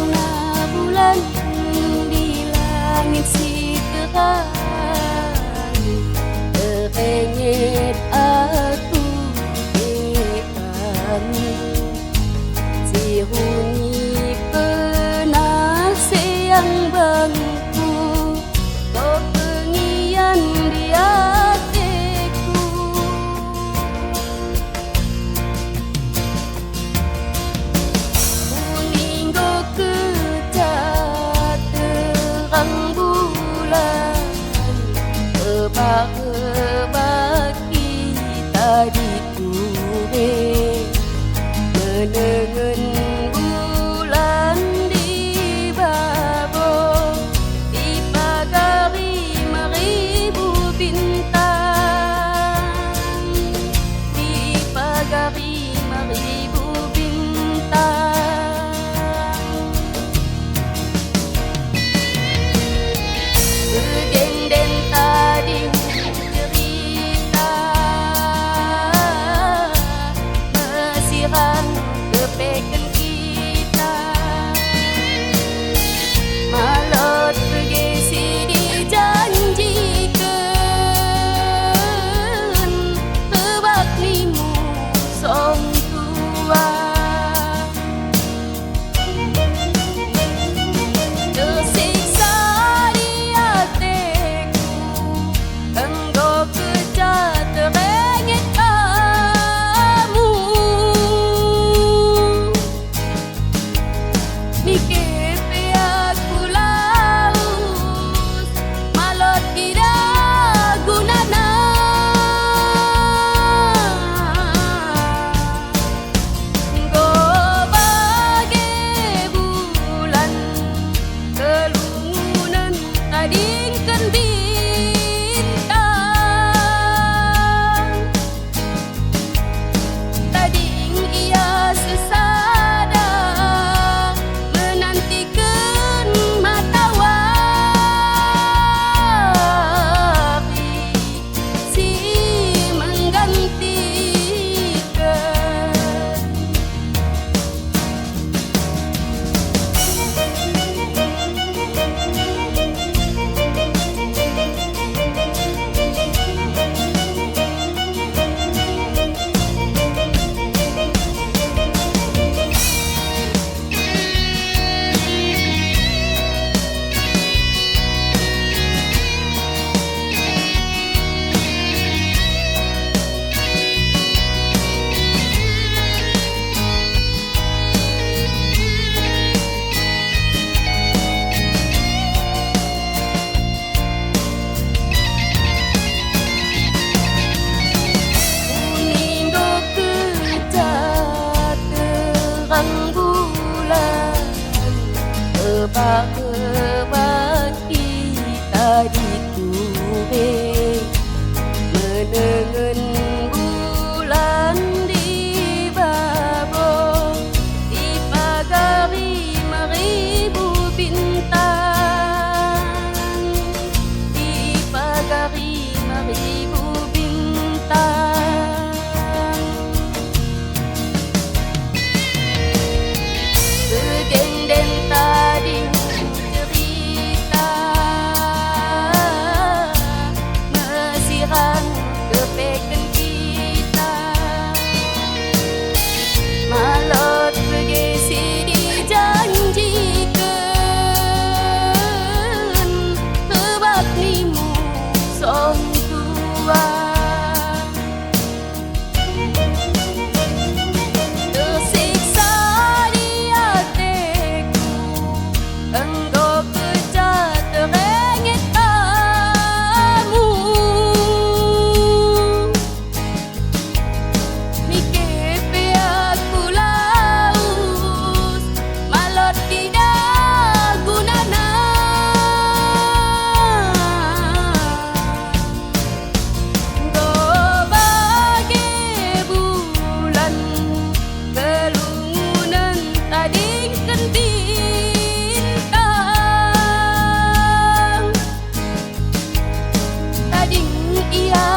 warna bulan di langit si terang, terengit aku kamu si huni penase yang bangku kau pengian di hatiku. Kuninggo kecat terang bulan, hebak-hebak kita di kure menengen bulan di babo, di pagari maribu bintang, di pagari maribu bintang. Berdenden tadi cerita mesirang kepeken kita, malot bergesi dijanjikan, hebak limu song tua. Tersiksa di hatiku, engkau kecat terengit kamu. Mikir aku laus, malot tidak gunana. Engkau bagai bulan, kelungunan tadingkan bintang, tading ia sesada menantikan matahari si menggantikan. Kuninggo kecat terang bulan, hebak-hebak kita di kure menengen bulan di babo, di pagari maribu bintang, di pagari maribu bintang. Berdenden tadi cerita mesirang kepeken kita, malot bergesi dijanjikan, hebak limu song tua. Tersiksa di hatiku, engkau kecat terengit kamu. Mikir aku laus, malot tidak gunana. Engkau bagai bulan, kelungunan tadingkan bintang, tading ia